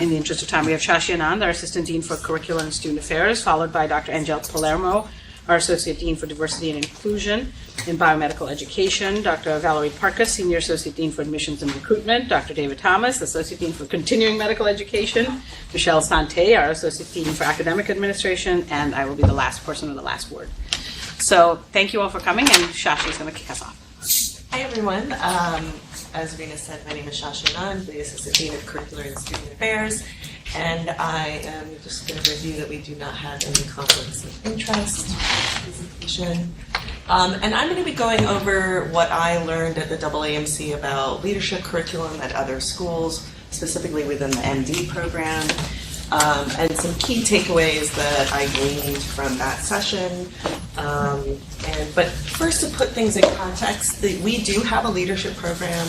In the interest of time, we have Shashi Anand, our Assistant Dean for Curriculum and Student Affairs, followed by Dr. Angel Palermo, our Associate Dean for Diversity and Inclusion in Biomedical Education, Dr. Valerie Parkas, Senior Associate Dean for Admissions and Recruitment, Dr. David Thomas, Associate Dean for Continuing Medical Education, Michelle Sante, our Associate Dean for Academic Administration, and I will be the last person with the last word. So thank you all for coming, and Shashi is going to kick us off. Hi, everyone. As Rena said, my name is Shashi Anand, the Assistant Dean of Curricular and Student Affairs, and I am just going to review that we do not have any conflicts of interest presentation. And I'm going to be going over what I learned at the AAMC about leadership curriculum at other schools, specifically within the MD program, and some key takeaways that I gleaned from that session. But first, to put things in context, we do have a leadership program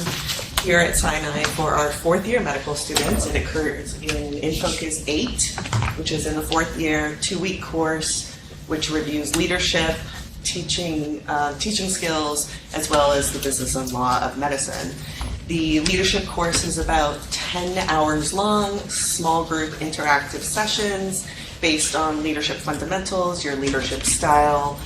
here at Sinai for our fourth-year medical students. It occurs in Focus 8, which is in the fourth year, 2-week course, which reviews leadership, teaching skills, as well as the business and law of medicine. The leadership course is about 10 hours long, small group interactive sessions based on leadership fundamentals, your leadership style,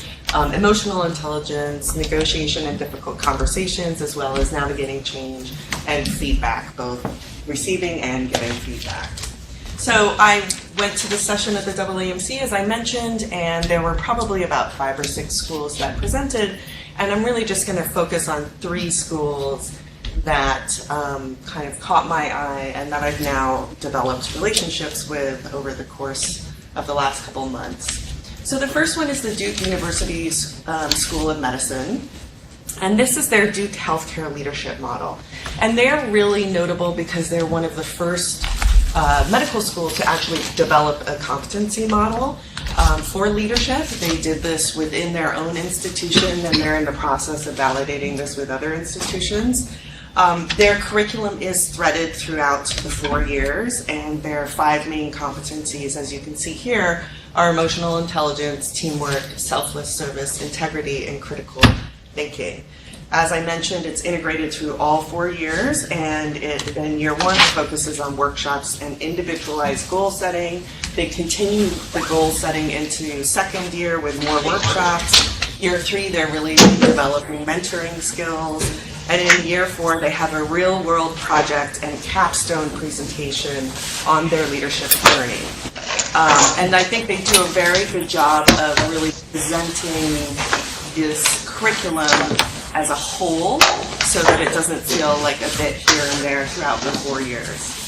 emotional intelligence, negotiation and difficult conversations, as well as navigating change and feedback, both receiving and giving feedback. So I went to the session at the AAMC, as I mentioned, and there were probably about 5 or 6 schools that presented, and I'm really just going to focus on 3 schools that kind of caught my eye and that I've now developed relationships with over the course of the last couple months. So the first one is the Duke University's School of Medicine, and this is their Duke Healthcare Leadership Model. And they're really notable because they're one of the first medical schools to actually develop a competency model for leadership. They did this within their own institution, and they're in the process of validating this with other institutions. Their curriculum is threaded throughout the 4 years, and their 5 main competencies, as you can see here, are emotional intelligence, teamwork, selfless service, integrity, and critical thinking. As I mentioned, it's integrated through all 4 years, and in year 1 focuses on workshops and individualized goal setting. They continue the goal setting into second year with more workshops. Year 3, they're really developing mentoring skills. And in year 4, they have a real-world project and capstone presentation on their leadership journey. And I think they do a very good job of really presenting this curriculum as a whole so that it doesn't feel like a bit here and there throughout the 4 years.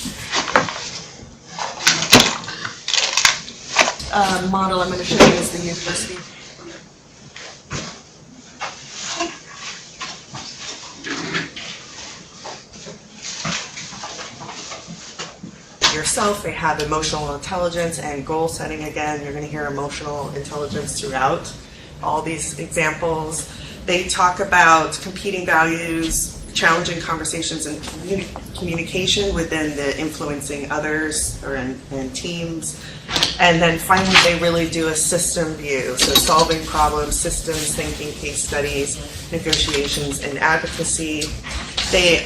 Model I'm going to show you is the university. Yourself, they have emotional intelligence and goal setting. Again, you're going to hear emotional intelligence throughout all these examples. They talk about competing values, challenging conversations, and communication within the influencing others or in teams. And then finally, they really do a system view, so solving problems, systems thinking, case studies, negotiations, and advocacy.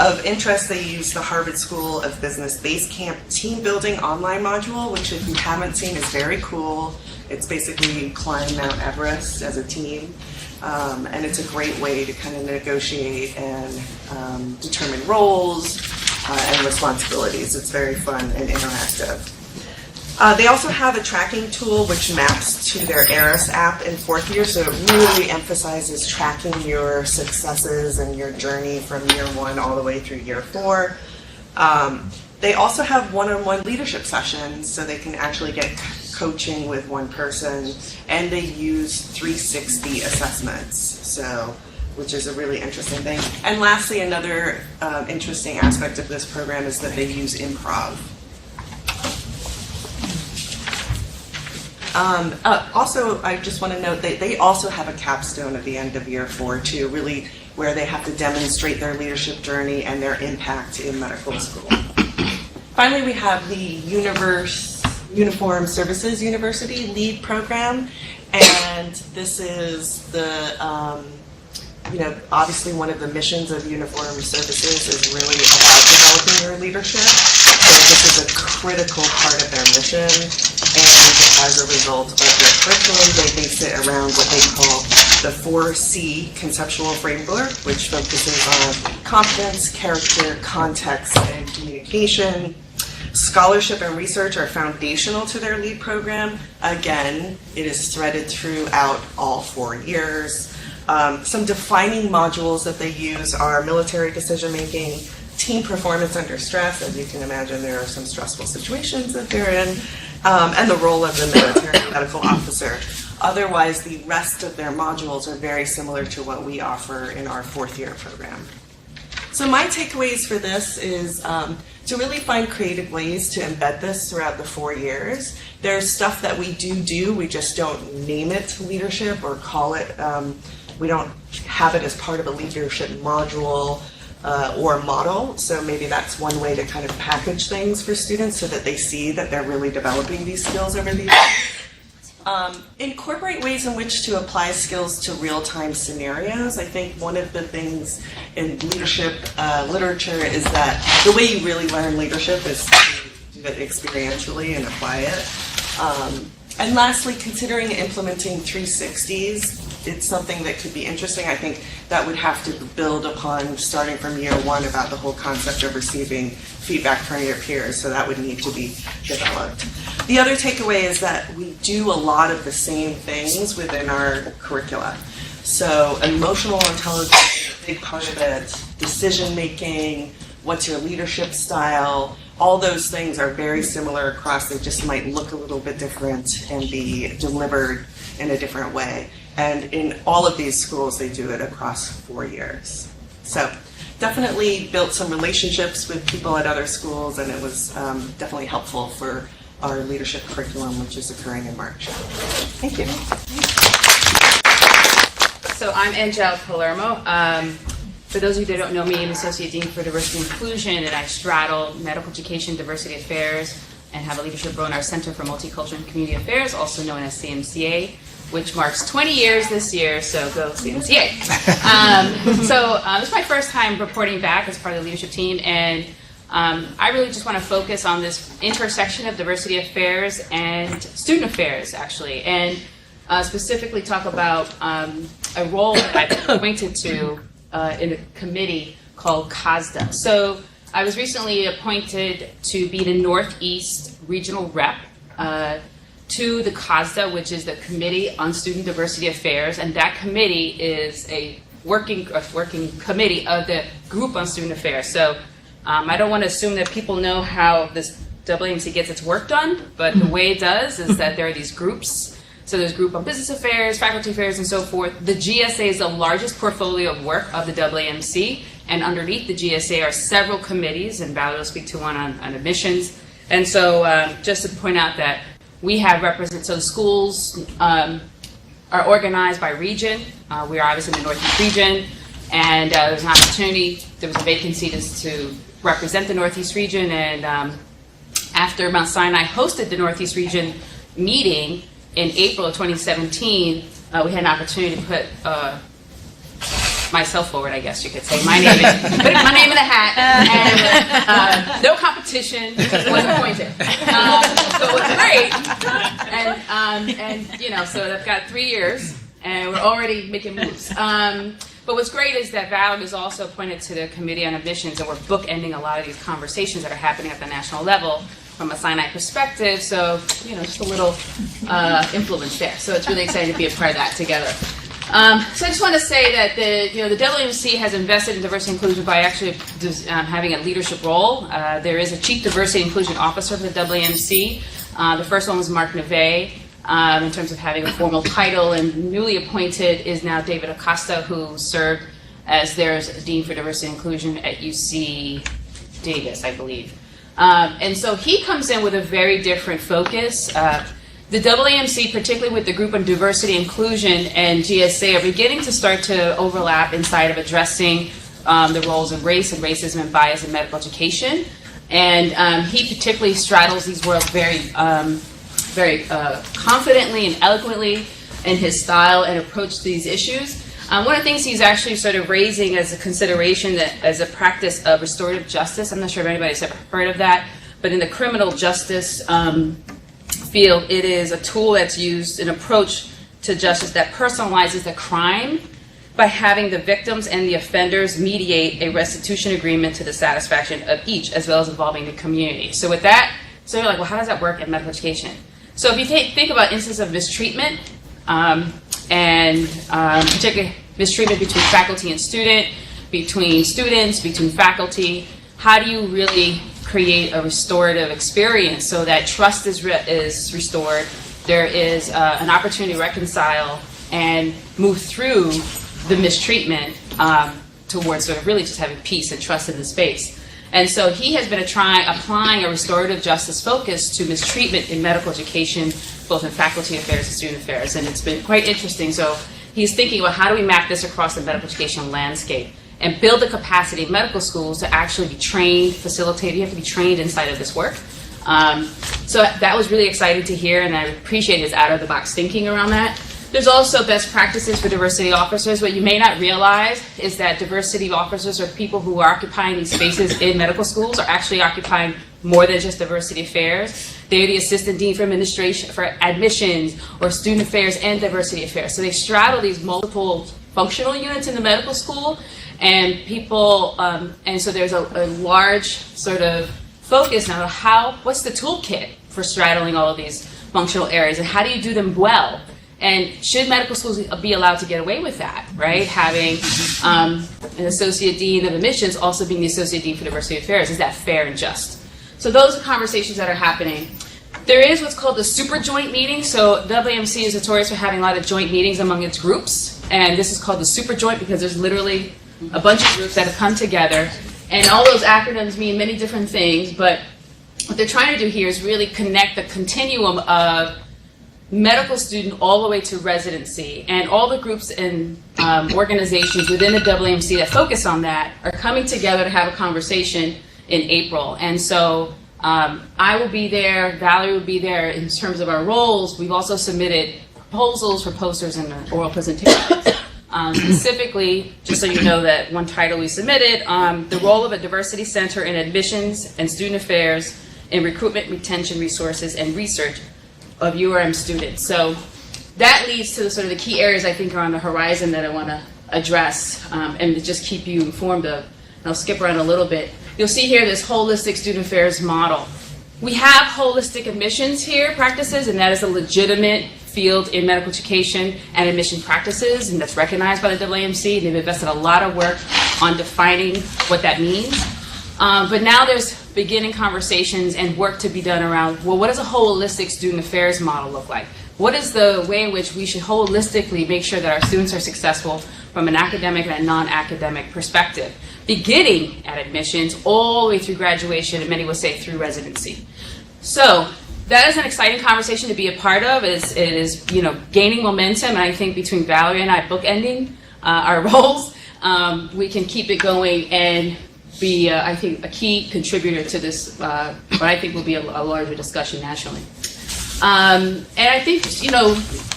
Of interest, they use the Harvard School of Business Basecamp team building online module, which if you haven't seen is very cool. It's basically you climb Mount Everest as a team, and it's a great way to kind of negotiate and determine roles and responsibilities. It's very fun and interactive. They also have a tracking tool which maps to their ARIS app in 4th year, so it really emphasizes tracking your successes and your journey from year 1 all the way through year 4. They also have one-on-one leadership sessions, so they can actually get coaching with one person, and they use 360 assessments, which is a really interesting thing. And lastly, another interesting aspect of this program is that they use improv. Also, I just want to note that they also have a capstone at the end of year 4 too, really where they have to demonstrate their leadership journey and their impact in medical school. Finally, we have the Uniform Services University LEAD program, and this is the, obviously one of the missions of Uniform Services is really about developing your leadership. this is a critical part of their mission, and as a result of their curriculum, they base it around what they call the 4C conceptual framework, which focuses on competence, character, context, and communication. Scholarship and research are foundational to their LEAD program. Again, it is threaded throughout all 4 years. Some defining modules that they use are military decision-making, team performance under stress, as you can imagine there are some stressful situations that they're in, and the role of the military medical officer. Otherwise, the rest of their modules are very similar to what we offer in our 4th-year program. So my takeaways for this is to really find creative ways to embed this throughout the 4 years. There's stuff that we do, we just don't name it leadership or call it, we don't have it as part of a leadership module or model. So maybe that's one way to kind of package things for students so that they see that they're really developing these skills over the years. Incorporate ways in which to apply skills to real-time scenarios. I think one of the things in leadership literature is that the way you really learn leadership is to do it experientially and apply it. And lastly, considering implementing 360s, it's something that could be interesting. I think that would have to build upon starting from year 1 about the whole concept of receiving feedback from your peers, so that would need to be developed. The other takeaway is that we do a lot of the same things within our curricula. So emotional intelligence is a big part of it, decision making, what's your leadership style, all those things are very similar across. They just might look a little bit different and be delivered in a different way. And in all of these schools, they do it across 4 years. So definitely built some relationships with people at other schools, and it was definitely helpful for our leadership curriculum, which is occurring in March. Thank you. So I'm Angel Palermo. For those of you that don't know me, I'm Associate Dean for Diversity and Inclusion, and I straddle medical education, diversity affairs, and have a leadership role in our Center for Multicultural and Community Affairs, also known as CMCA, which marks 20 years this year, so go CMCA. This is my first time reporting back as part of the leadership team, and I really just want to focus on this intersection of diversity affairs and student affairs, actually, and specifically talk about a role that I've been appointed to in a committee called CASDA. So I was recently appointed to be the Northeast Regional Rep to the CASDA, which is the Committee on Student Diversity Affairs, and that committee is a working committee of the Group on Student Affairs. So I don't want to assume that people know how this AAMC gets its work done, but the way it does is that there are these groups. So there's Group on Business Affairs, Faculty Affairs, and so forth. The GSA is the largest portfolio of work of the AAMC, and underneath the GSA are several committees, and Valerie will speak to one on admissions. And so just to point out that we have so the schools are organized by region. We are obviously in the Northeast region, and there's an opportunity, there was a vacancy to represent the Northeast region, and after Mount Sinai hosted the Northeast region meeting in April of 2017, we had an opportunity to put myself forward, I guess you could say. My name in the hat, and no competition, was appointed. So it was great, and so I've got 3 years, and we're already making moves. But what's great is that Val is also appointed to the Committee on Admissions, and we're bookending a lot of these conversations that are happening at the national level from a Sinai perspective. So, just a little influence there. So it's really exciting to be a part of that together. So I just want to say that the AAMC has invested in diversity and inclusion by actually having a leadership role. There is a Chief Diversity and Inclusion Officer for the AAMC. The first one was Mark Neve, in terms of having a formal title, and newly appointed is now David Acosta, who served as their Dean for Diversity and Inclusion at UC Davis, I believe. And so he comes in with a very different focus. The AAMC, particularly with the Group on Diversity, Inclusion, and GSA, are beginning to start to overlap inside of addressing the roles of race and racism and bias in medical education. And he particularly straddles these worlds very confidently and eloquently in his style and approach to these issues. One of the things he's actually sort of raising as a consideration that as a practice of restorative justice. I'm not sure if anybody's ever heard of that, but in the criminal justice field, it is a tool that's used, an approach to justice that personalizes the crime by having the victims and the offenders mediate a restitution agreement to the satisfaction of each, as well as involving the community. So with that, so you're like, well, how does that work in medical education? So if you think about instances of mistreatment, particularly mistreatment between faculty and student, between students, between faculty, how do you really create a restorative experience so that trust is restored, there is an opportunity to reconcile and move through the mistreatment towards sort of really just having peace and trust in the space. And so he has been applying a restorative justice focus to mistreatment in medical education, both in faculty affairs and student affairs, and it's been quite interesting. So he's thinking about how do we map this across the medical education landscape and build the capacity of medical schools to actually be trained, facilitated. You have to be trained inside of this work. So that was really exciting to hear, and I appreciate his out-of-the-box thinking around that. There's also best practices for diversity officers. What you may not realize is that diversity officers, or people who are occupying these spaces in medical schools, are actually occupying more than just diversity affairs. They're the assistant dean for administration, for admissions, or student affairs and diversity affairs. So they straddle these multiple functional units in the medical school, and people, and so there's a large sort of focus now on what's the toolkit for straddling all of these functional areas, and how do you do them well? And should medical schools be allowed to get away with that, right? Having an associate dean of admissions also being the associate dean for diversity affairs, is that fair and just? So those are conversations that are happening. There is what's called the super joint meeting. So AAMC is notorious for having a lot of joint meetings among its groups, and this is called the super joint because there's literally a bunch of groups that have come together, and all those acronyms mean many different things, but what they're trying to do here is really connect the continuum of medical student all the way to residency, and all the groups and organizations within the AAMC that focus on that are coming together to have a conversation in April. And so I will be there, Valerie will be there in terms of our roles. We've also submitted proposals for posters and oral presentations. Specifically, just so you know that one title we submitted, the role of a diversity center in admissions and student affairs in recruitment, retention, resources, and research of URM students. So that leads to the sort of the key areas I think are on the horizon that I want to address and to just keep you informed of. And I'll skip around a little bit. You'll see here this holistic student affairs model. We have holistic admissions here, practices, and that is a legitimate field in medical education and admission practices, and that's recognized by the AAMC. They've invested a lot of work on defining what that means. But now there's beginning conversations and work to be done around, well, what does a holistic student affairs model look like? What is the way in which we should holistically make sure that our students are successful from an academic and a non-academic perspective, beginning at admissions all the way through graduation, and many will say through residency. So that is an exciting conversation to be a part of. It is gaining momentum, and I think between Valerie and I bookending our roles, we can keep it going and be, I think, a key contributor to this, what I think will be a larger discussion nationally. And I think,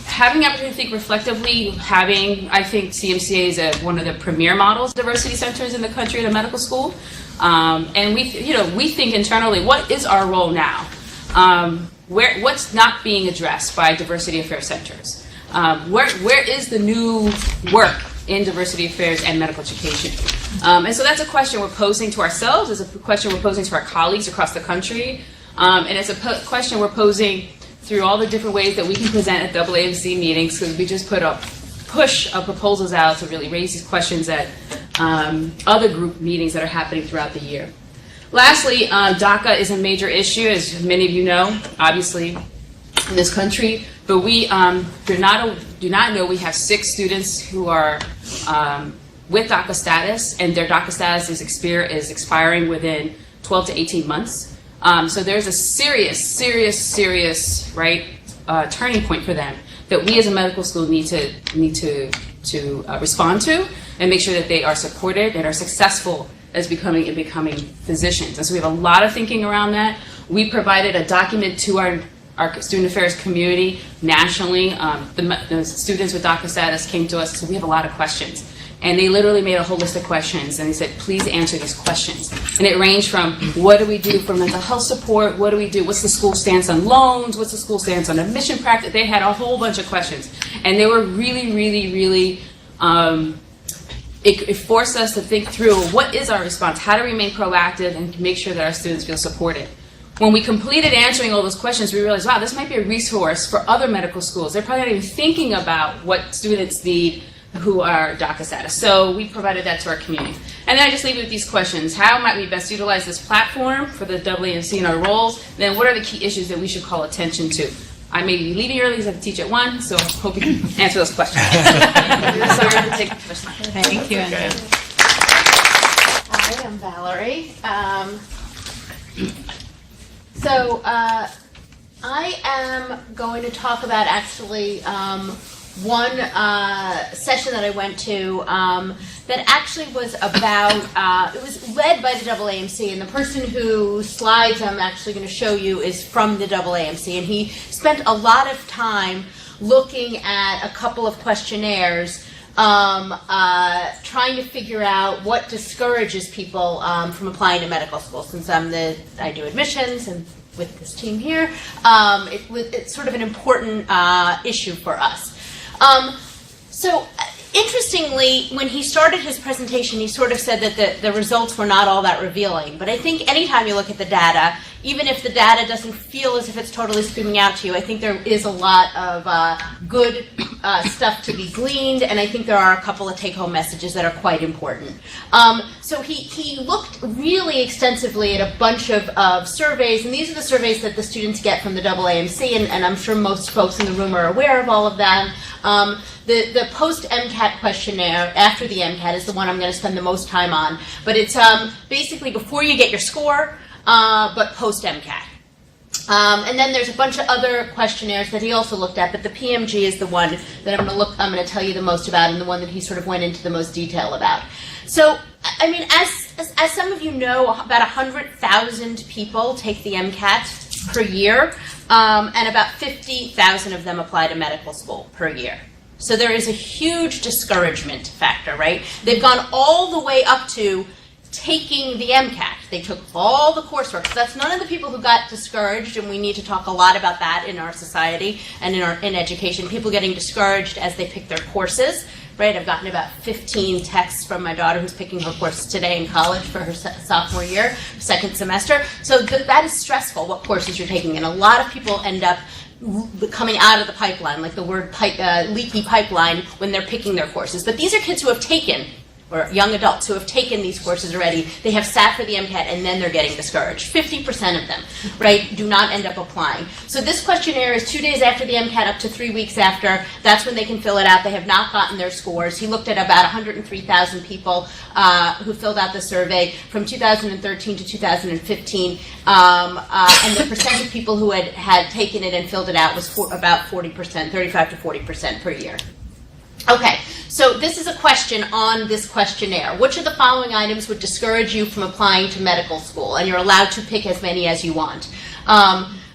having the opportunity to think reflectively, I think CMCA is one of the premier models of diversity centers in the country in a medical school. And we think internally, what is our role now? What's not being addressed by diversity affairs centers? Where is the new work in diversity affairs and medical education? And so that's a question we're posing to ourselves, it's a question we're posing to our colleagues across the country, and it's a question we're posing through all the different ways that we can present at AAMC meetings, because we just push proposals out to really raise these questions at other group meetings that are happening throughout the year. Lastly, DACA is a major issue, as many of you know, obviously, in this country. But we do not know we have 6 students who are with DACA status, and their DACA status is expiring within 12 to 18 months. So there's a serious turning point for them that we as a medical school need to respond to and make sure that they are supported and are successful as becoming physicians. And so we have a lot of thinking around that. We provided a document to our student affairs community nationally. The students with DACA status came to us, so we have a lot of questions. And they literally made a whole list of questions, and they said, please answer these questions. And it ranged from, what do we do for mental health support? What do we do? What's the school stance on loans? What's the school stance on admission practice? They had a whole bunch of questions. And they were really, really, really, it forced us to think through, what is our response? How do we remain proactive and make sure that our students feel supported? When we completed answering all those questions, we realized, wow, this might be a resource for other medical schools. They're probably not even thinking about what students need who are DACA status. So we provided that to our community. And then I just leave you with these questions. How might we best utilize this platform for the AAMC in our roles? Then what are the key issues that we should call attention to? I may be leaving early because I have to teach at 1, so I hope you can answer those questions. Sorry to take much time. Thank you, Andrea. Hi, I'm Valerie. I am going to talk about actually one session that I went to that actually was about, it was led by the AAMC, and the person whose slides I'm actually going to show you is from the AAMC, and he spent a lot of time looking at a couple of questionnaires trying to figure out what discourages people from applying to medical school. Since I do admissions and with this team here, it's sort of an important issue for us. Interestingly, when he started his presentation, he sort of said that the results were not all that revealing. But I think anytime you look at the data, even if the data doesn't feel as if it's totally screaming out to you, I think there is a lot of good stuff to be gleaned, and I think there are a couple of take-home messages that are quite important. So he looked really extensively at a bunch of surveys, and these are the surveys that the students get from the AAMC, and I'm sure most folks in the room are aware of all of them. The post-MCAT questionnaire after the MCAT is the one I'm going to spend the most time on, but it's basically before you get your score, but post-MCAT. And then there's a bunch of other questionnaires that he also looked at, but the PMG is the one that I'm going to tell you the most about, and the one that he sort of went into the most detail about. So, I mean, as some of you know, about 100,000 people take the MCAT per year, and about 50,000 of them apply to medical school per year. So there is a huge discouragement factor, right? They've gone all the way up to taking the MCAT. They took all the coursework. So that's none of the people who got discouraged, and we need to talk a lot about that in our society and in education. People getting discouraged as they pick their courses, right? I've gotten about 15 texts from my daughter who's picking her courses today in college for her sophomore year, second semester. So that is stressful, what courses you're taking. And a lot of people end up coming out of the pipeline, like the word leaky pipeline, when they're picking their courses. But these are kids who have taken, or young adults who have taken these courses already. They have sat for the MCAT, and then they're getting discouraged. 50% of them, right, do not end up applying. So this questionnaire is 2 days after the MCAT, up to 3 weeks after. That's when they can fill it out. They have not gotten their scores. He looked at about 103,000 people who filled out the survey from 2013 to 2015, and the percent of people who had taken it and filled it out was about 40%, 35 to 40% per year. Okay, so this is a question on this questionnaire. Which of the following items would discourage you from applying to medical school? And you're allowed to pick as many as you want.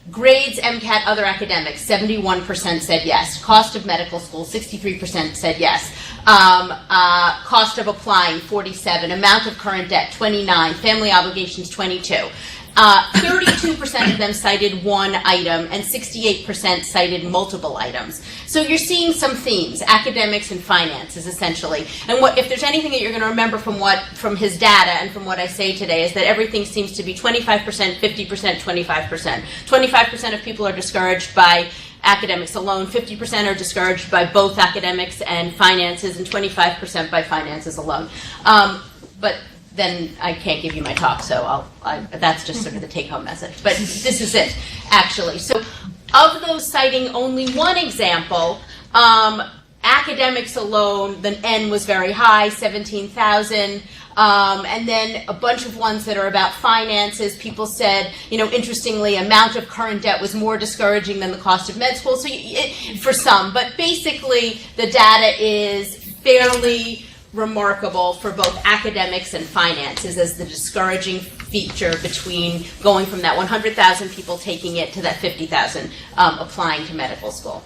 Grades, MCAT, other academics, 71% said yes. Cost of medical school, 63% said yes. Cost of applying, 47. Amount of current debt, 29. Family obligations, 22. 32% of them cited one item, and 68% cited multiple items. So you're seeing some themes, academics and finances, essentially. And if there's anything that you're going to remember from his data and from what I say today, is that everything seems to be 25%, 50%, 25%. 25% of people are discouraged by academics alone, 50% are discouraged by both academics and finances, and 25% by finances alone. But then I can't give you my talk, so that's just sort of the take-home message. But this is it, actually. So of those citing only one example, academics alone, the N was very high, 17,000. And then a bunch of ones that are about finances. People said, interestingly, amount of current debt was more discouraging than the cost of med school, so for some. But basically, the data is fairly remarkable for both academics and finances as the discouraging feature between going from that 100,000 people taking it to that 50,000 applying to medical school.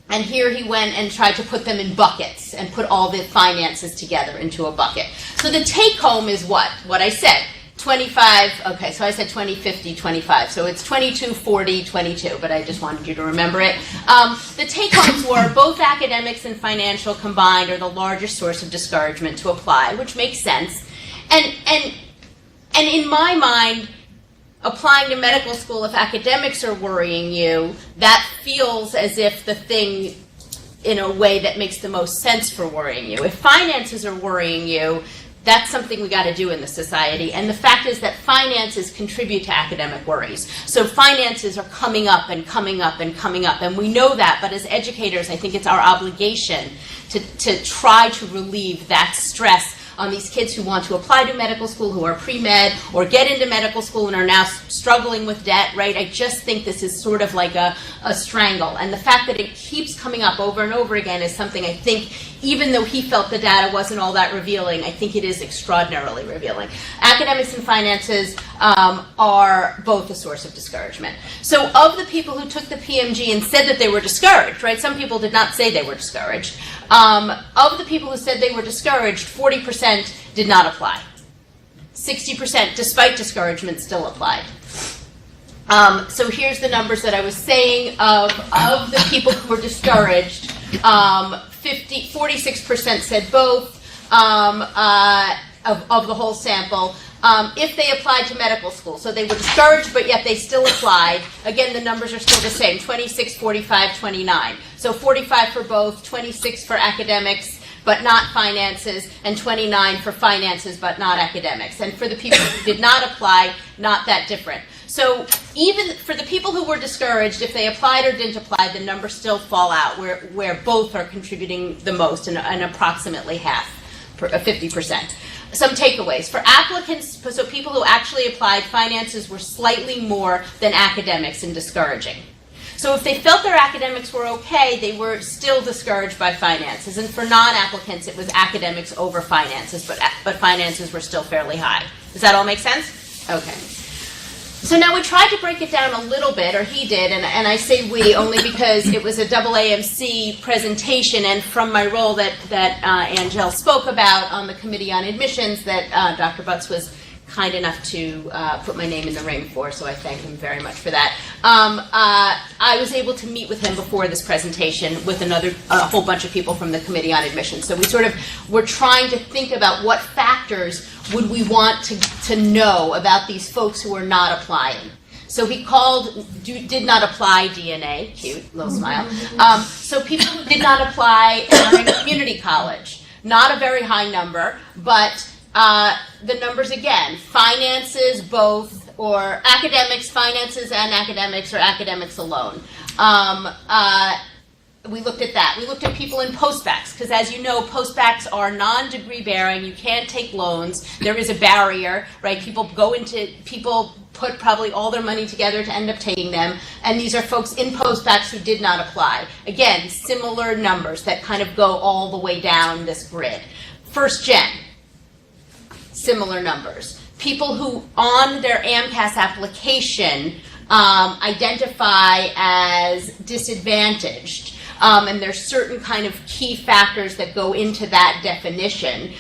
And here he went and tried to put them in buckets and put all the finances together into a bucket. So the take home is what? What I said. 25, okay, so I said 20, 50, 25. So it's 22, 40, 22, but I just wanted you to remember it. The take-homes were both academics and financial combined are the largest source of discouragement to apply, which makes sense. And in my mind, applying to medical school, if academics are worrying you, that feels as if the thing in a way that makes the most sense for worrying you. If finances are worrying you, that's something we got to do in the society. And the fact is that finances contribute to academic worries. So finances are coming up and coming up and coming up. And we know that, but as educators, I think it's our obligation to try to relieve that stress on these kids who want to apply to medical school, who are pre-med, or get into medical school and are now struggling with debt, right? I just think this is sort of like a strangle. And the fact that it keeps coming up over and over again is something I think, even though he felt the data wasn't all that revealing, I think it is extraordinarily revealing. Academics and finances are both a source of discouragement. So of the people who took the PMG and said that they were discouraged, right? Some people did not say they were discouraged. Of the people who said they were discouraged, 40% did not apply. 60%, despite discouragement, still applied. So here's the numbers that I was saying of the people who were discouraged. 46% said both of the whole sample. If they applied to medical school, so they were discouraged, but yet they still applied. Again, the numbers are still the same, 26, 45, 29. So 45 for both, 26 for academics, but not finances, and 29 for finances, but not academics. And for the people who did not apply, not that different. So even for the people who were discouraged, if they applied or didn't apply, the numbers still fall out, where both are contributing the most, and approximately half, 50%. Some takeaways. For applicants, so people who actually applied, finances were slightly more than academics in discouraging. So if they felt their academics were okay, they were still discouraged by finances. And for non-applicants, it was academics over finances, but finances were still fairly high. Does that all make sense? Okay. So now we tried to break it down a little bit, or he did, and I say we only because it was a AAMC presentation, and from my role that Angel spoke about on the Committee on Admissions that Dr. Butts was kind enough to put my name in the ring for, so I thank him very much for that. I was able to meet with him before this presentation with a whole bunch of people from the Committee on Admissions. So we sort of were trying to think about what factors would we want to know about these folks who are not applying. So he called did not apply DNA, cute, little smile. So people who did not apply and are in community college, not a very high number, but the numbers again, finances both, or academics, finances and academics, or academics alone. We looked at that. We looked at people in postbacks, because as you know, postbacks are non-degree bearing. You can't take loans. There is a barrier, right? People put probably all their money together to end up taking them, and these are folks in postbacks who did not apply. Again, similar numbers that kind of go all the way down this grid. First gen, similar numbers. People who on their AMCAS application identify as disadvantaged. And there's certain kind of key factors that go into that definition.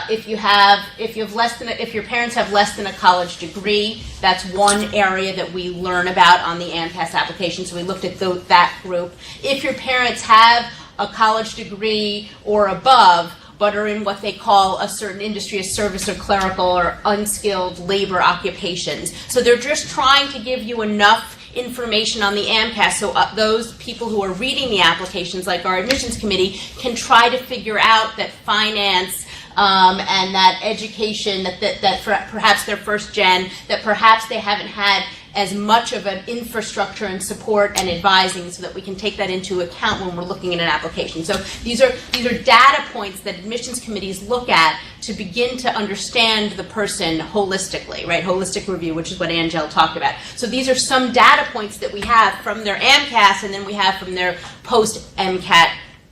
If your parents have less than a college degree, that's one area that we learn about on the AMCAS application. So we looked at that group. If your parents have a college degree or above, but are in what they call a certain industry of service or clerical or unskilled labor occupations. So they're just trying to give you enough information on the AMCAS so those people who are reading the applications, like our admissions committee, can try to figure out that finance and that education, that perhaps they're first gen, that perhaps they haven't had as much of an infrastructure and support and advising, so that we can take that into account when we're looking at an application. So these are data points that admissions committees look at to begin to understand the person holistically, right? Holistic review, which is what Angel talked about. So these are some data points that we have from their AMCAS, and then we have from their post-MCAT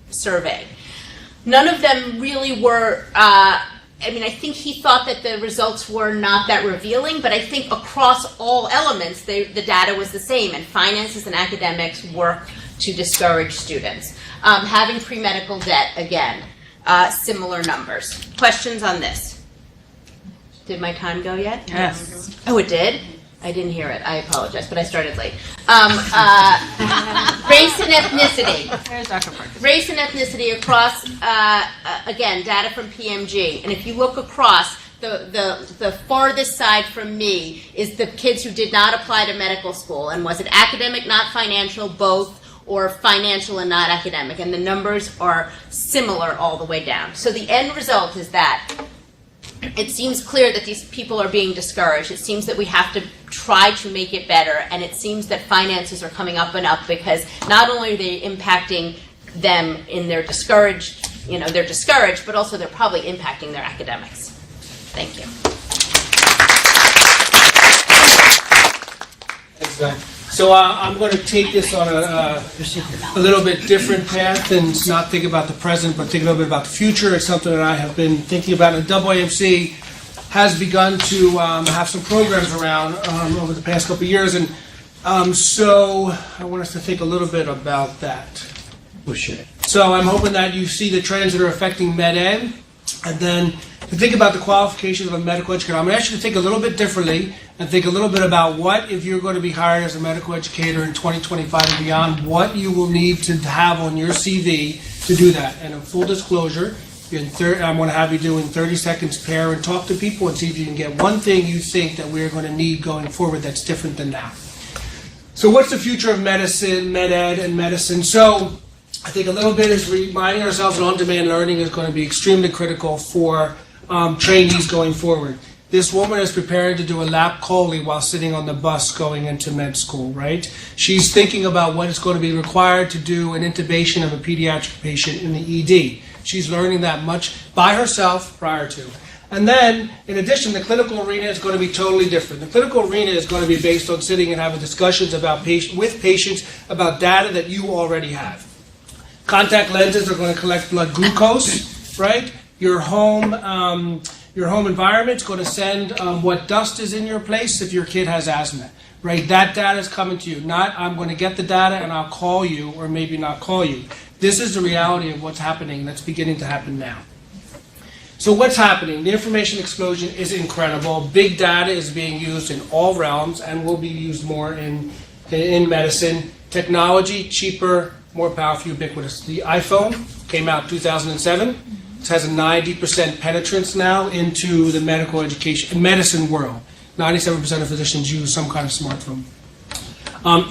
survey. None of them really were I think he thought that the results were not that revealing, but I think across all elements, the data was the same, and finances and academics work to discourage students. Having pre-medical debt, again, similar numbers. Questions on this? Did my time go yet? Yes. Oh, it did? I didn't hear it. I apologize, but I started late. Race and ethnicity. There's Dr. Parker. Race and ethnicity across, again, data from PMG. And if you look across, the farthest side from me is the kids who did not apply to medical school. And was it academic, not financial, both, or financial and not academic? And the numbers are similar all the way down. So the end result is that it seems clear that these people are being discouraged. It seems that we have to try to make it better, and it seems that finances are coming up and up because not only are they impacting them in their discouraged, they're discouraged, but also they're probably impacting their academics. Thank you. Thanks, Glenn. So I'm going to take this on a little bit different path and not think about the present, but think a little bit about the future. It's something that I have been thinking about. And AAMC has begun to have some programs around over the past couple of years. And so I want us to think a little bit about that. So I'm hoping that you see the trends that are affecting med ed, and then to think about the qualifications of a medical educator. I'm going to ask you to think a little bit differently and think a little bit about what, if you're going to be hired as a medical educator in 2025 and beyond, what you will need to have on your CV to do that. And in full disclosure, I'm going to have you do in 30 seconds pair and talk to people and see if you can get one thing you think that we're going to need going forward that's different than now. So what's the future of medicine, med ed, and medicine? So I think a little bit is reminding ourselves that on-demand learning is going to be extremely critical for trainees going forward. This woman is preparing to do a lap chole while sitting on the bus going into med school, right? She's thinking about what is going to be required to do an intubation of a pediatric patient in the ED. She's learning that much by herself prior to. And then, in addition, the clinical arena is going to be totally different. The clinical arena is going to be based on sitting and having discussions about with patients about data that you already have. Contact lenses are going to collect blood glucose, right? Your home environment is going to send what dust is in your place if your kid has asthma, right? That data is coming to you. Not, I'm going to get the data and I'll call you or maybe not call you. This is the reality of what's happening. That's beginning to happen now. So what's happening? The information explosion is incredible. Big data is being used in all realms and will be used more in medicine. Technology, cheaper, more powerful, ubiquitous. The iPhone came out in 2007. It has a 90% penetrance now into the medical education, medicine world. 97% of physicians use some kind of smartphone.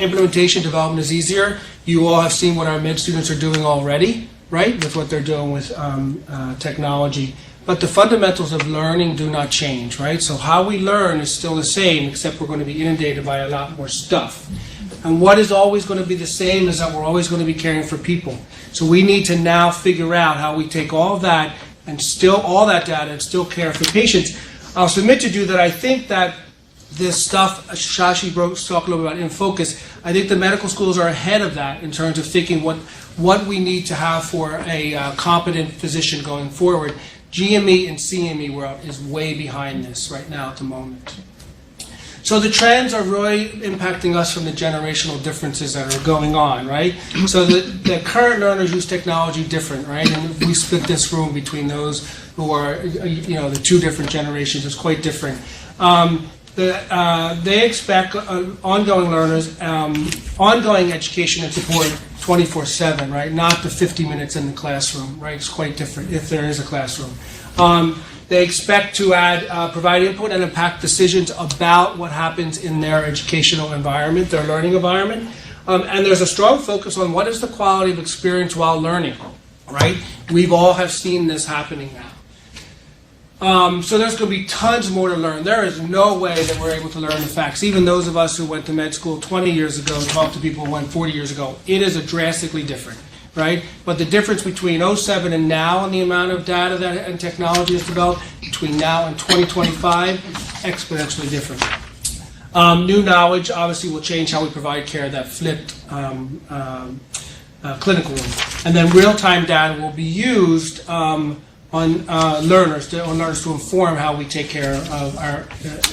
Implementation development is easier. You all have seen what our med students are doing already, right, with what they're doing with technology. But the fundamentals of learning do not change, right? So how we learn is still the same, except we're going to be inundated by a lot more stuff. And what is always going to be the same is that we're always going to be caring for people. So we need to now figure out how we take all of that and still all that data and still care for patients. I'll submit to you that I think that this stuff, Shashi talked a little bit about in focus, I think the medical schools are ahead of that in terms of thinking what we need to have for a competent physician going forward. GME and CME world is way behind this right now at the moment. So the trends are really impacting us from the generational differences that are going on, right? So the current learners use technology different, right? And if we split this room between those who are, the two different generations, it's quite different. They expect ongoing learners, ongoing education and support 24/7, right? Not the 50 minutes in the classroom, right? It's quite different if there is a classroom. They expect to provide input and impact decisions about what happens in their educational environment, their learning environment. And there's a strong focus on what is the quality of experience while learning, right? We've all have seen this happening now. So there's going to be tons more to learn. There is no way that we're able to learn the facts. Even those of us who went to med school 20 years ago and talked to people who went 40 years ago, it is drastically different, right? But the difference between 07 and now and the amount of data that and technology is developed between now and 2025, exponentially different. New knowledge obviously will change how we provide care, that flipped clinical room. And then real-time data will be used on learners to inform how we take care of our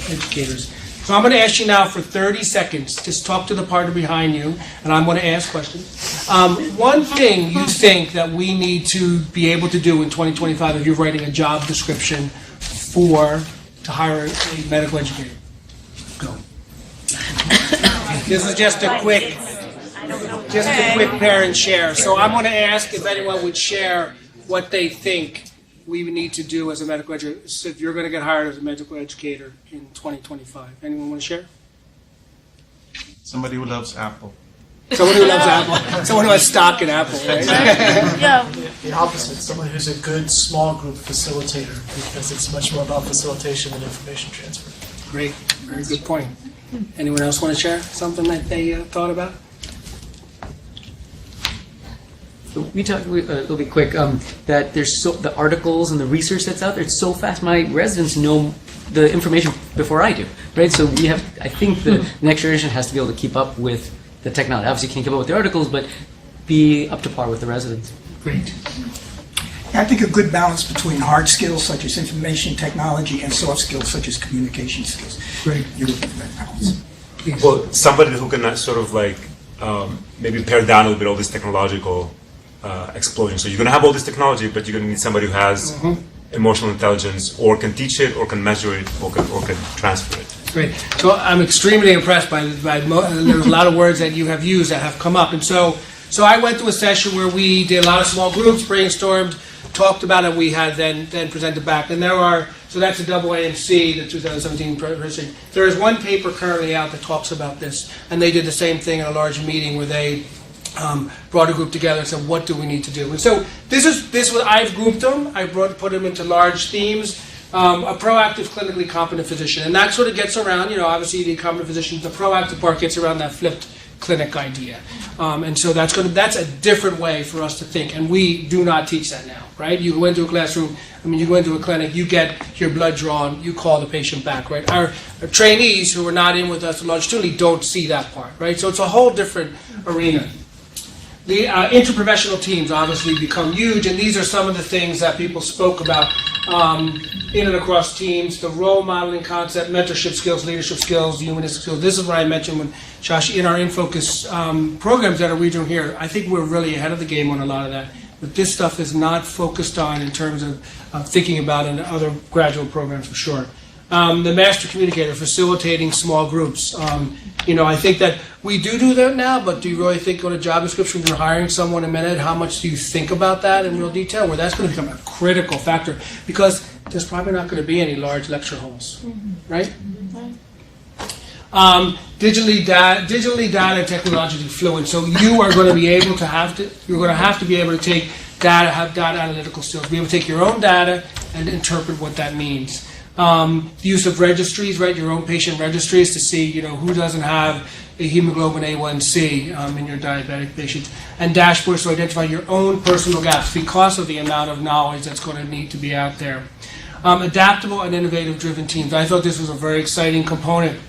educators. So I'm going to ask you now for 30 seconds. Just talk to the partner behind you, and I'm going to ask questions. One thing you think that we need to be able to do in 2025 if you're writing a job description to hire a medical educator? Go. This is just a quick parent share. So I'm going to ask if anyone would share what they think we would need to do as a medical educator, so if you're going to get hired as a medical educator in 2025. Anyone want to share? Somebody who loves Apple. Someone who loves Apple. Someone who has stock in Apple, right? The opposite, someone who's a good small group facilitator, because it's much more about facilitation than information transfer. Great. Very good point. Anyone else want to share something that they thought about? So we talked a little bit quick that there's the articles and the research that's out there. It's so fast. My residents know the information before I do, right? So I think the next generation has to be able to keep up with the technology. Obviously, can't keep up with the articles, but be up to par with the residents. Great. I think a good balance between hard skills such as information technology and soft skills such as communication skills. Great. You're looking for that balance. Please. Well, somebody who can sort of like maybe pare down a little bit all this technological explosion. So you're going to have all this technology, but you're going to need somebody who has emotional intelligence, or can teach it, or can measure it, or can transfer it. Great. So I'm extremely impressed by there's a lot of words that you have used that have come up. And so I went to a session where we did a lot of small groups, brainstormed, talked about it. We had then presented back. And so that's a AAMC, the 2017 presentation. There is one paper currently out that talks about this, and they did the same thing in a large meeting where they brought a group together and said, what do we need to do? And so this was I've grouped them. I put them into large themes. A proactive, clinically competent physician, and that sort of gets around. Obviously, the competent physician. The proactive part gets around that flipped clinic idea, and so that's a different way for us to think. And we do not teach that now, right? You go into a classroom. You go into a clinic. You get your blood drawn. You call the patient back, right? Our trainees who are not in with us longitudinally don't see that part, right? So it's a whole different arena. The interprofessional teams obviously become huge, and these are some of the things that people spoke about in and across teams: the role modeling concept, mentorship skills, leadership skills, humanistic skills. This is what I mentioned when Shashi, in our in-focus programs that are we doing here. I think we're really ahead of the game on a lot of that. But this stuff is not focused on in terms of thinking about in other graduate programs for sure. The master communicator, facilitating small groups. I think that we do that now, but do you really think on a job description, when you're hiring someone in med, how much do you think about that in real detail? Where that's going to become a critical factor, because there's probably not going to be any large lecture halls, right? Digitally data and technologically fluent. So you are going to be able to have to be able to take data, have data analytical skills, be able to take your own data and interpret what that means. The use of registries, right? Your own patient registries to see, who doesn't have a hemoglobin A1C in your diabetic patients, and dashboards to identify your own personal gaps because of the amount of knowledge that's going to need to be out there. Adaptable and innovative driven teams. I thought this was a very exciting component.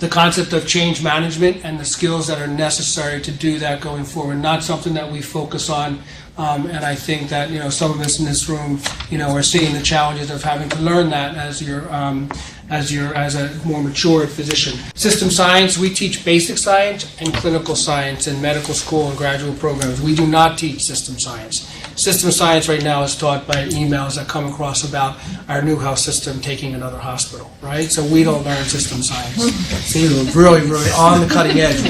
The concept of change management and the skills that are necessary to do that going forward. Not something that we focus on. And I think that some of us in this room are seeing the challenges of having to learn that as a more mature physician. System science, we teach basic science and clinical science in medical school and graduate programs. We do not teach system science. System science right now is taught by emails that come across about our new health system taking another hospital, right? So we don't learn system science. So we're really, really on the cutting edge.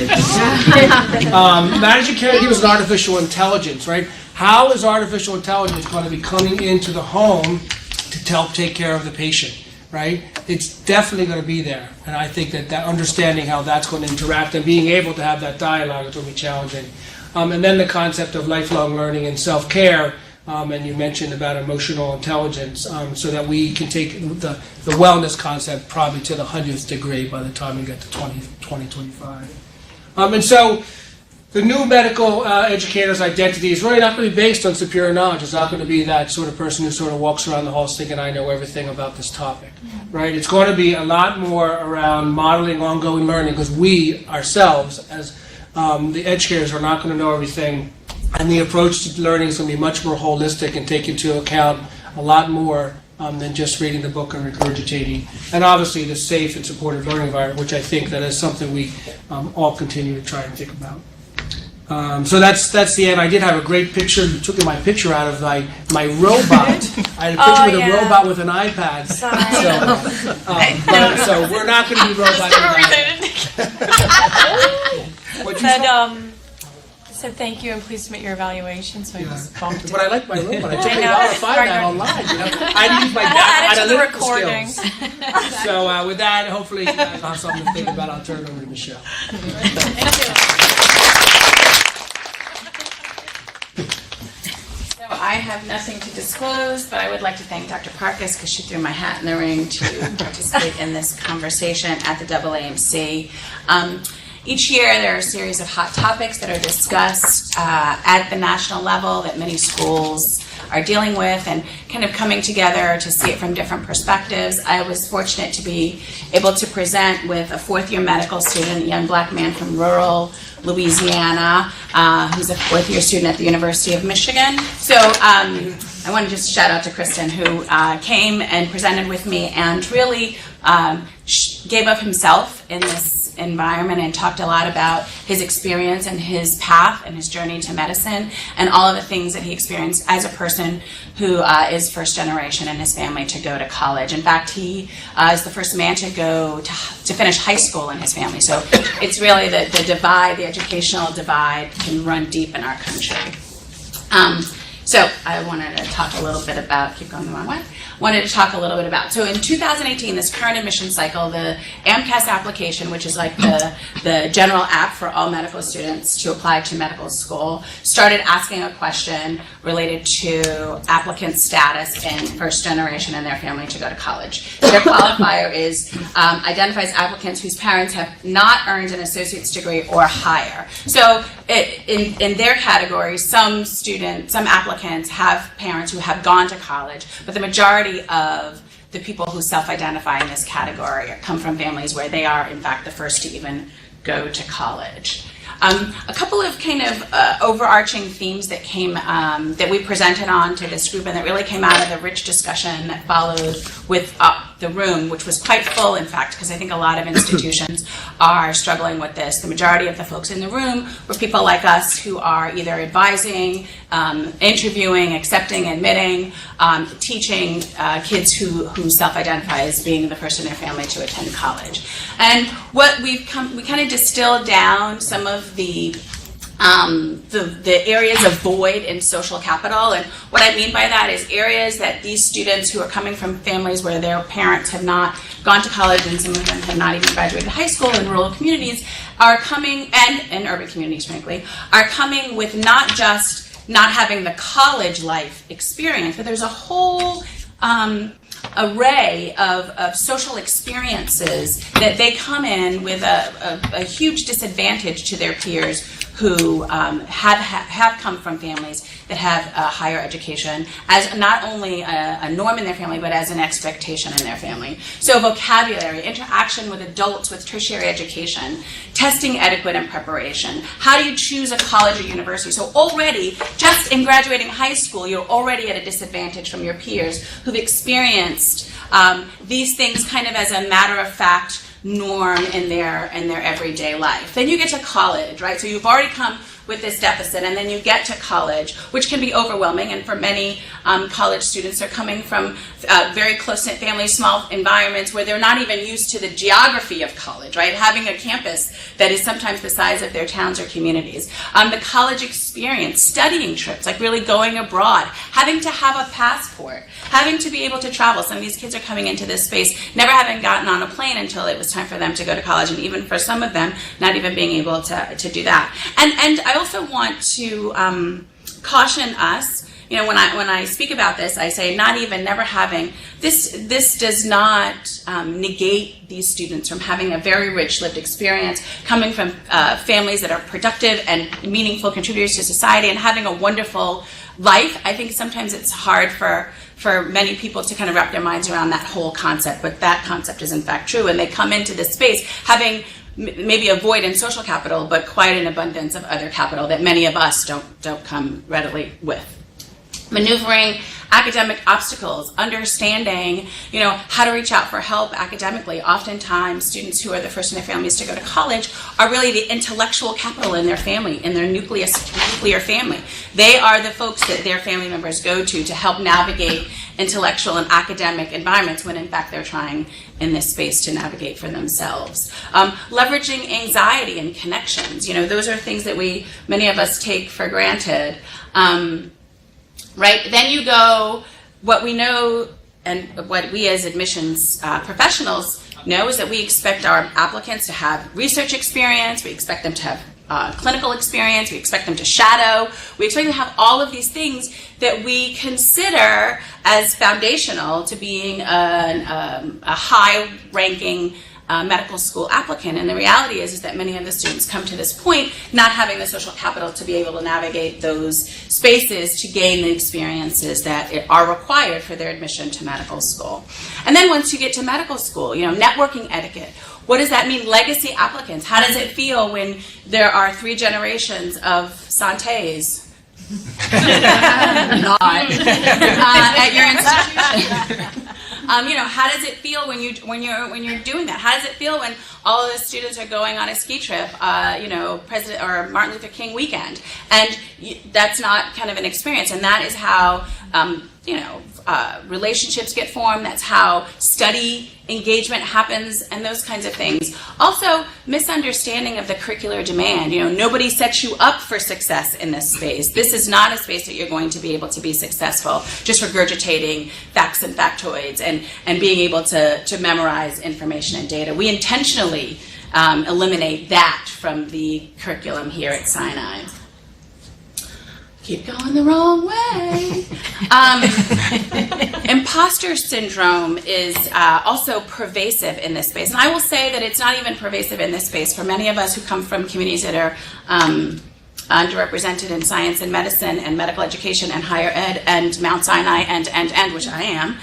Managing caregivers and artificial intelligence, right? How is artificial intelligence going to be coming into the home to help take care of the patient, right? It's definitely going to be there. And I think that understanding how that's going to interact and being able to have that dialogue is going to be challenging. And then the concept of lifelong learning and self-care, and you mentioned about emotional intelligence, so that we can take the wellness concept probably to the 100th degree by the time we get to 2025. And so the new medical educator's identity is really not going to be based on superior knowledge. It's not going to be that sort of person who sort of walks around the halls thinking, I know everything about this topic, right? It's going to be a lot more around modeling ongoing learning, because we ourselves, as the educators, are not going to know everything. And the approach to learning is going to be much more holistic and take into account a lot more than just reading the book and regurgitating. And obviously the safe and supportive learning environment, which I think that is something we all continue to try and think about. So that's the end. I did have a great picture. You took my picture out of my robot. I had a picture with a robot with an iPad. So we're not going to be robots. Said thank you and please submit your evaluation. So I just bumped it. But I like my robot. I took I it know. out to find that online. I use my analytical skills. So with that, hopefully you guys have something to think about. I'll turn it over to Michelle. So I have nothing to disclose, but I would like to thank Dr. Parkas because she threw my hat in the ring to participate in this conversation at the AAMC. Each year there are a series of hot topics that are discussed at the national level that many schools are dealing with and kind of coming together to see it from different perspectives. I was fortunate to be able to present with a fourth-year medical student, a young black man from rural Louisiana, who's a fourth-year student at the University of Michigan. So I want to just shout out to Kristen, who came and presented with me and really gave of himself in this environment and talked a lot about his experience and his path and his journey to medicine and all of the things that he experienced as a person who is first generation in his family to go to college. In fact, he is the first man to go to finish high school in his family. So it's really the divide, the educational divide can run deep in our country. So I wanted to talk a little bit about, keep going the wrong way. So in 2018, this current admission cycle, the AMCAst application, which is like the general app for all medical students to apply to medical school, started asking a question related to applicant status in first generation and their family to go to college. Their qualifier is identifies applicants whose parents have not earned an associate's degree or higher. So in their category, some applicants have parents who have gone to college, but the majority of the people who self-identify in this category come from families where they are, in fact, the first to even go to college. A couple of kind of overarching themes that came that we presented on to this group and that really came out of the rich discussion that followed with the room, which was quite full, in fact, because I think a lot of institutions are struggling with this. The majority of the folks in the room were people like us who are either advising, interviewing, accepting, admitting, teaching kids who self-identify as being the first in their family to attend college. And what we kind of distilled down some of the areas of void in social capital. And what I mean by that is areas that these students who are coming from families where their parents have not gone to college and some of them have not even graduated high school in rural communities are coming, and in urban communities frankly, are coming with not just not having the college life experience, but there's a whole array of social experiences that they come in with a huge disadvantage to their peers who have come from families that have a higher education as not only a norm in their family, but as an expectation in their family. So vocabulary, interaction with adults with tertiary education, testing etiquette and preparation. How do you choose a college or university? So already, just in graduating high school, you're already at a disadvantage from your peers who've experienced these things kind of as a matter-of-fact norm in their everyday life. Then you get to college, right? So you've already come with this deficit, and then you get to college, which can be overwhelming, and for many college students, they're coming from very close-knit families, small environments where they're not even used to the geography of college, right? Having a campus that is sometimes the size of their towns or communities. The college experience, studying trips, like really going abroad, having to have a passport, having to be able to travel. Some of these kids are coming into this space never having gotten on a plane until it was time for them to go to college, and even for some of them, not even being able to do that. And I also want to caution us. You know, when I speak about this, I say never having this. This does not negate these students from having a very rich lived experience, coming from families that are productive and meaningful contributors to society, and having a wonderful life. I think sometimes it's hard for many people to kind of wrap their minds around that whole concept, but that concept is in fact true, and they come into this space having maybe a void in social capital, but quite an abundance of other capital that many of us don't come readily with. Maneuvering academic obstacles, understanding, how to reach out for help academically. Oftentimes, students who are the first in their families to go to college are really the intellectual capital in their family, in their nuclear family. They are the folks that their family members go to help navigate intellectual and academic environments when in fact they're trying in this space to navigate for themselves. Leveraging anxiety and connections, those are things that many of us take for granted. Right? Then you go, what we know and what we as admissions professionals know is that we expect our applicants to have research experience, we expect them to have clinical experience, we expect them to shadow, we expect them to have all of these things that we consider as foundational to being a high-ranking medical school applicant. And the reality is that many of the students come to this point not having the social capital to be able to navigate those spaces to gain the experiences that are required for their admission to medical school. And then once you get to medical school, networking etiquette. What does that mean? Legacy applicants. How does it feel when there are 3 generations of Santés at your institution? How does it feel when you're doing that? How does it feel when all of the students are going on a ski trip, President or Martin Luther King weekend, and that's not kind of an experience? And that is how relationships get formed. That's how study engagement happens, and those kinds of things. Also, misunderstanding of the curricular demand. Nobody sets you up for success in this space. This is not a space that you're going to be able to be successful just regurgitating facts and factoids and being able to memorize information and data. We intentionally eliminate that from the curriculum here at Sinai. Keep going the wrong way. Imposter syndrome is also pervasive in this space. And I will say that it's not even pervasive in this space. For many of us who come from communities that are underrepresented in science and medicine and medical education and higher ed and Mount Sinai and which I am,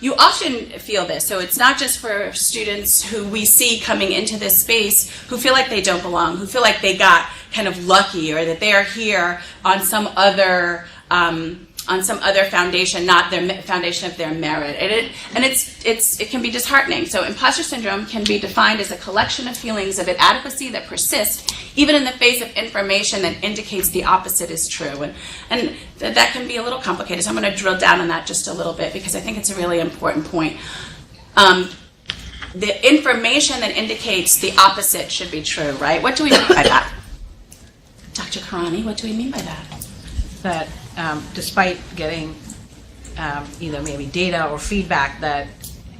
you often feel this. So it's not just for students who we see coming into this space who feel like they don't belong, who feel like they got kind of lucky or that they are here on some other foundation, not their foundation of their merit. It can be disheartening. So imposter syndrome can be defined as a collection of feelings of inadequacy that persist even in the face of information that indicates the opposite is true. And that can be a little complicated. So I'm going to drill down on that just a little bit because I think it's a really important point. The information that indicates the opposite should be true, right? What do we mean by that? Dr. Karani, what do we mean by that? That despite getting either maybe data or feedback that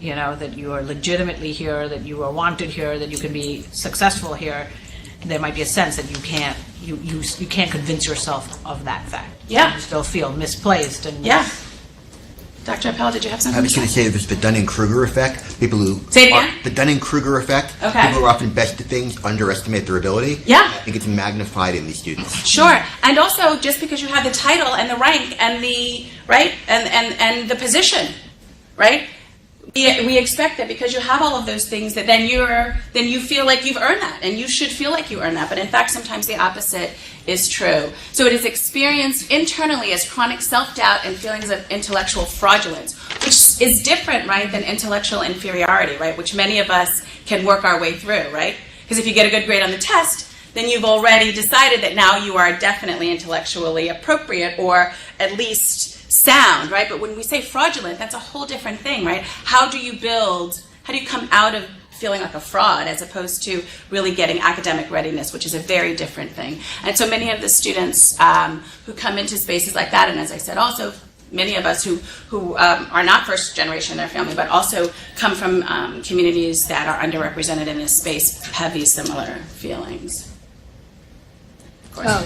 that you are legitimately here, that you are wanted here, that you can be successful here, there might be a sense that you can't convince yourself of that fact. Yeah. You still feel misplaced and yeah. Dr. Appel, did you have something? I was going to say there's the Dunning-Kruger effect. People who say it again? The Dunning-Kruger effect. Okay. People who are often best at things underestimate their ability. Yeah. I think it's magnified in these students. Sure. And also, just because you have the title and the rank and the and the position, right? We expect that because you have all of those things that then you feel like you've earned that, and you should feel like you earned that. But in fact, sometimes the opposite is true. So it is experienced internally as chronic self-doubt and feelings of intellectual fraudulence, which is different, right, than intellectual inferiority, right, which many of us can work our way through, right? Because if you get a good grade on the test, then you've already decided that now you are definitely intellectually appropriate or at least sound, right? But when we say fraudulent, that's a whole different thing, right? How do you come out of feeling like a fraud as opposed to really getting academic readiness, which is a very different thing. And so many of the students who come into spaces like that, and as I said, also many of us who are not first generation in their family, but also come from communities that are underrepresented in this space, have these similar feelings. I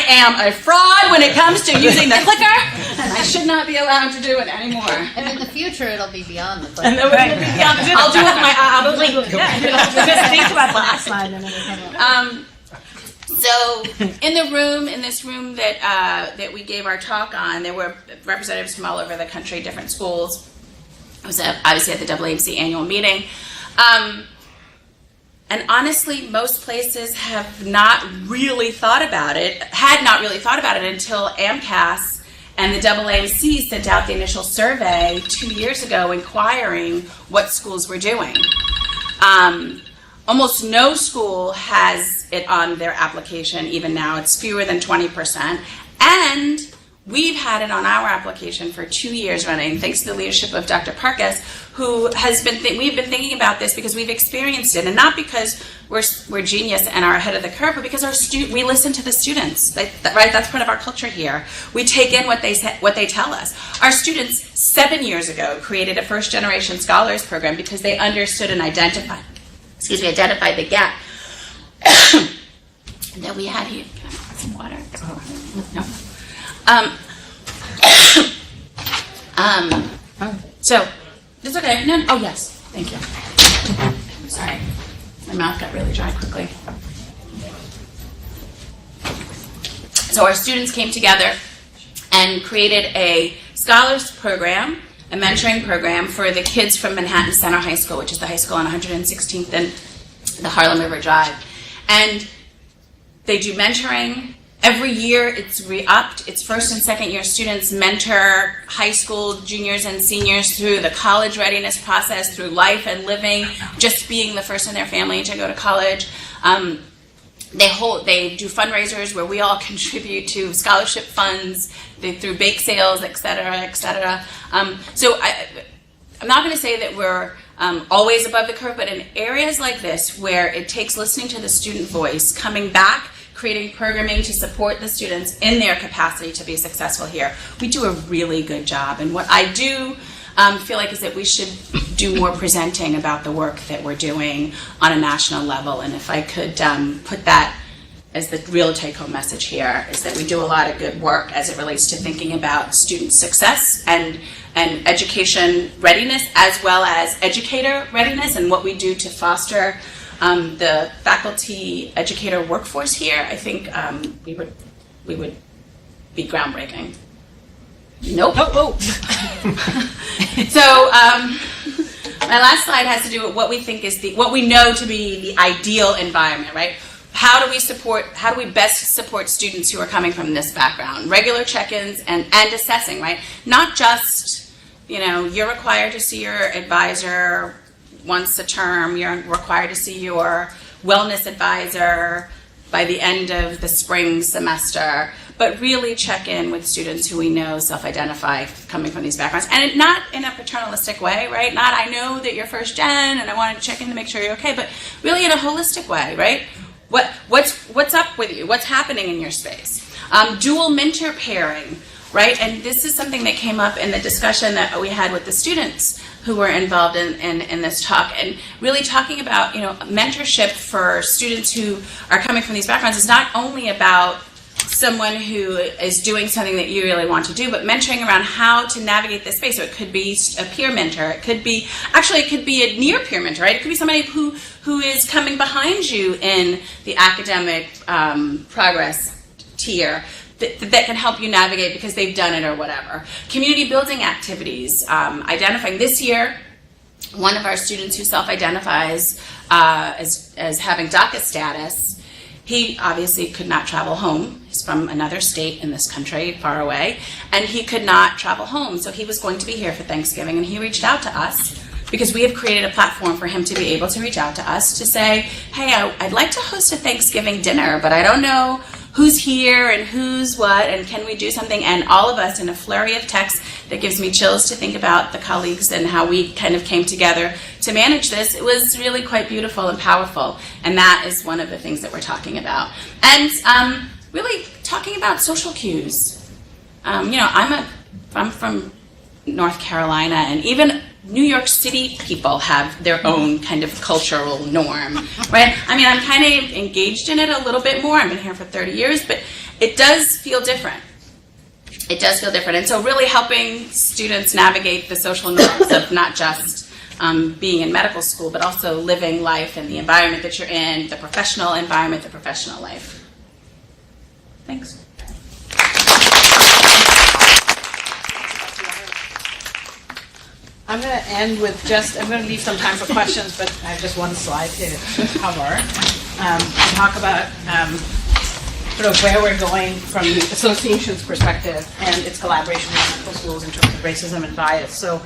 am a fraud when it comes to using the clicker, and I should not be allowed to do it anymore. And in the future, it'll be beyond the clicker. And it'll be beyond. I'll do it with my. I'll just think about last line and everything. So in this room that we gave our talk on, there were representatives from all over the country, different schools. I was obviously at the AAMC annual meeting. And honestly, most places have not really thought about it, had not really thought about it until AMCAS and the AAMC sent out the initial survey 2 years ago inquiring what schools were doing. Almost no school has it on their application even now. It's fewer than 20%. And we've had it on our application for 2 years running, thanks to the leadership of Dr. Parkas, who has been, we've been thinking about this because we've experienced it, and not because we're genius and are ahead of the curve, but because we listen to the students, right? That's part of our culture here. We take in what they tell us. Our students 7 years ago created a first generation scholars program because they understood and identified the gap that we had here. Can I have some water? No. So, it's okay. No, oh, yes. Thank you. I'm sorry. My mouth got really dry quickly. So our students came together and created a scholars program, a mentoring program for the kids from Manhattan Center High School, which is the high school on 116th and the Harlem River Drive. And they do mentoring. Every year it's re-upped. It's first and second year students mentor high school juniors and seniors through the college readiness process, through life and living, just being the first in their family to go to college. They do fundraisers where we all contribute to scholarship funds, through bake sales, et cetera, et cetera. So I'm not going to say that we're always above the curve, but in areas like this where it takes listening to the student voice, coming back, creating programming to support the students in their capacity to be successful here, we do a really good job. And what I do feel like is that we should do more presenting about the work that we're doing on a national level. And if I could put that as the real take-home message here, is that we do a lot of good work as it relates to thinking about student success and education readiness, as well as educator readiness, and what we do to foster the faculty educator workforce here. I think we would be groundbreaking. Nope. Oh. So my last slide has to do with what we think is what we know to be the ideal environment, right? How do we best support students who are coming from this background? Regular check-ins and assessing, right? Not just, you're required to see your advisor once a term, you're required to see your wellness advisor by the end of the spring semester, but really check in with students who we know self-identify coming from these backgrounds. And not in a paternalistic way, right? Not, I know that you're first gen and I want to check in to make sure you're okay, but really in a holistic way, right? What's up with you? What's happening in your space? Dual mentor pairing, right? And this is something that came up in the discussion that we had with the students who were involved in this talk, and really talking about, mentorship for students who are coming from these backgrounds is not only about someone who is doing something that you really want to do, but mentoring around how to navigate this space. So it could be a peer mentor. It could be a near peer mentor, right? It could be somebody who is coming behind you in the academic progress tier that can help you navigate because they've done it or whatever. Community building activities, identifying. This year, one of our students who self-identifies as having DACA status, he obviously could not travel home. He's from another state in this country, far away, and he could not travel home. So he was going to be here for Thanksgiving, and he reached out to us because we have created a platform for him to be able to reach out to us to say, hey, I'd like to host a Thanksgiving dinner, but I don't know who's here and who's what, and can we do something? And all of us, in a flurry of text that gives me chills to think about the colleagues and how we kind of came together to manage this, it was really quite beautiful and powerful. And that is one of the things that we're talking about. And really talking about social cues. I'm from North Carolina, and even New York City people have their own kind of cultural norm, right? I mean, I'm kind of engaged in it a little bit more. I've been here for 30 years, but it does feel different. It does feel different. And so really helping students navigate the social norms of not just being in medical school, but also living life in the environment that you're in, the professional environment, the professional life. Thanks. I'm going to end with I'm going to leave some time for questions, but I have just one slide to cover. Talk about sort of where we're going from the association's perspective and its collaboration with medical schools in terms of racism and bias. So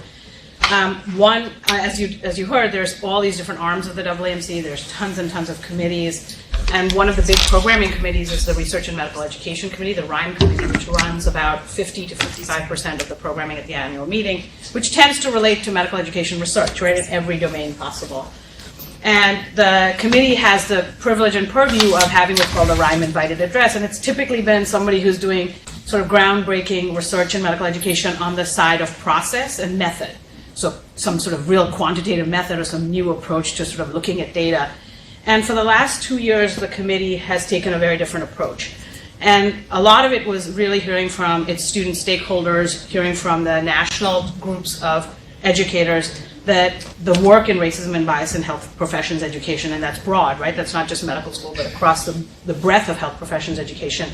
one, as you heard, there's all these different arms of the AAMC. There's tons and tons of committees. And one of the big programming committees is the Research and Medical Education Committee, the RIME Committee, which runs about 50 to 55% of the programming at the annual meeting, which tends to relate to medical education research, right, in every domain possible. And the committee has the privilege and purview of having what's called a RIME invited address, and it's typically been somebody who's doing sort of groundbreaking research in medical education on the side of process and method. So some sort of real quantitative method or some new approach to sort of looking at data. And for the last 2 years, the committee has taken a very different approach. And a lot of it was really hearing from its student stakeholders, hearing from the national groups of educators that the work in racism and bias in health professions education, and that's broad, right? That's not just medical school, but across the breadth of health professions education,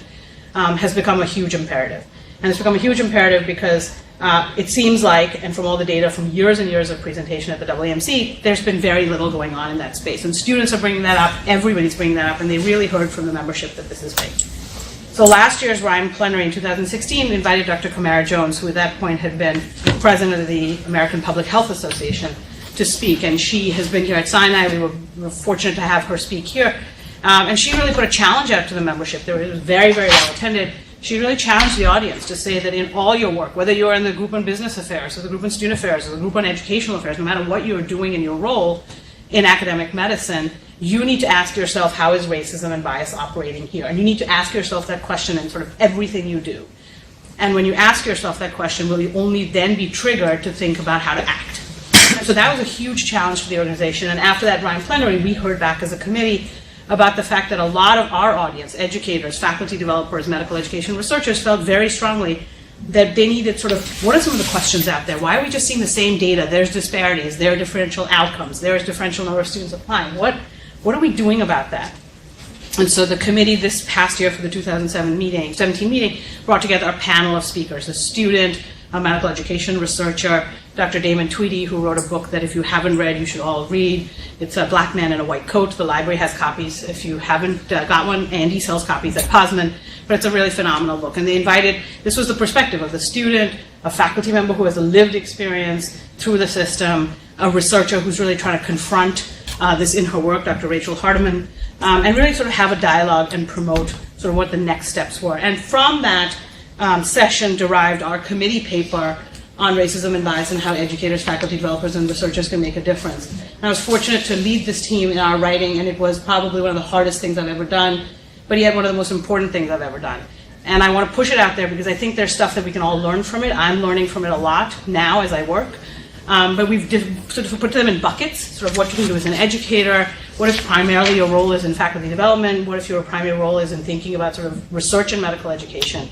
has become a huge imperative. And it's become a huge imperative because it seems like, and from all the data from years and years of presentation at the AAMC, there's been very little going on in that space. And students are bringing that up, everybody's bringing that up, and they really heard from the membership that this is big. So last year's RIME plenary in 2016 invited Dr. Kamara Jones, who at that point had been president of the American Public Health Association, to speak. And she has been here at Sinai. We were fortunate to have her speak here. And she really put a challenge out to the membership. It was very, very well attended. She really challenged the audience to say that in all your work, whether you're in the group on business affairs or the group on student affairs or the group on educational affairs, no matter what you're doing in your role in academic medicine, you need to ask yourself, how is racism and bias operating here? And you need to ask yourself that question in sort of everything you do. And when you ask yourself that question, will you only then be triggered to think about how to act? And so that was a huge challenge for the organization. And after that RIME plenary, we heard back as a committee about the fact that a lot of our audience, educators, faculty developers, medical education researchers, felt very strongly that they needed sort of, what are some of the questions out there? Why are we just seeing the same data? There's disparities, there are differential outcomes, there is differential number of students applying. What are we doing about that? And so the committee this past year for the 2017 meeting brought together a panel of speakers, a student, a medical education researcher, Dr. Damon Tweedy, who wrote a book that if you haven't read, you should all read. It's A Black Man in a White Coat. The library has copies. If you haven't got one, Andy sells copies at Posman. But it's a really phenomenal book. And they invited, this was the perspective of the student, a faculty member who has a lived experience through the system, a researcher who's really trying to confront this in her work, Dr. Rachel Hardiman, and really sort of have a dialogue and promote sort of what the next steps were. And from that session derived our committee paper on racism and bias and how educators, faculty developers, and researchers can make a difference. And I was fortunate to lead this team in our writing, and it was probably one of the hardest things I've ever done, but yet one of the most important things I've ever done. And I want to push it out there because I think there's stuff that we can all learn from it. I'm learning from it a lot now as I work. But we've sort of put them in buckets, sort of what you can do as an educator, what if primarily your role is in faculty development, what if your primary role is in thinking about sort of research and medical education.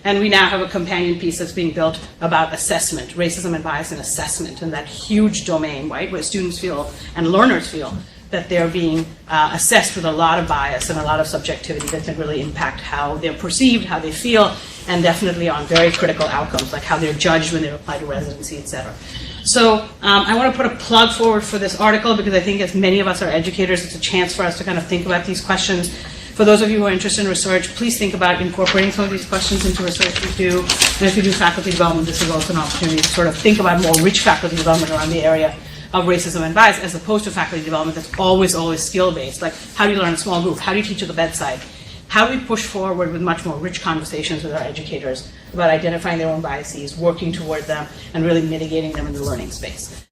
And we now have a companion piece that's being built about assessment, racism and bias in assessment, and that huge domain, right, where students feel and learners feel that they're being assessed with a lot of bias and a lot of subjectivity that can really impact how they're perceived, how they feel, and definitely on very critical outcomes, like how they're judged when they apply to residency, et cetera. So I want to put a plug forward for this article because I think as many of us are educators, it's a chance for us to kind of think about these questions. For those of you who are interested in research, please think about incorporating some of these questions into research you do. And if you do faculty development, this is also an opportunity to sort of think about more rich faculty development around the area of racism and bias, as opposed to faculty development that's always skill-based. Like, how do you learn a small group? How do you teach at the bedside? How do we push forward with much more rich conversations with our educators about identifying their own biases, working toward them, and really mitigating them in the learning space?